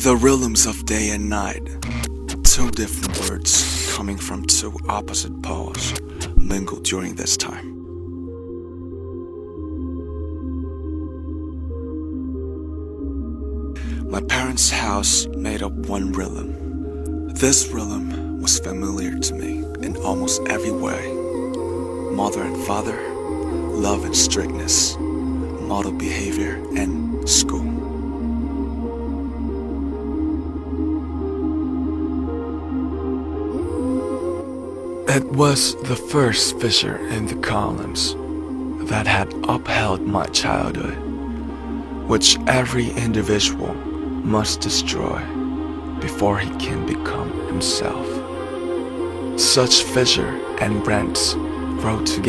The realms of day and night, two different words coming from two opposite poles, mingled during this time. My parents' house made up one realm. This realm was familiar to me in almost every way. Mother and father, love and strictness, model behavior, and school. It was the first fissure in the columns that had upheld my childhood, which every individual must destroy before he can become himself. Such fissure and rents grow together.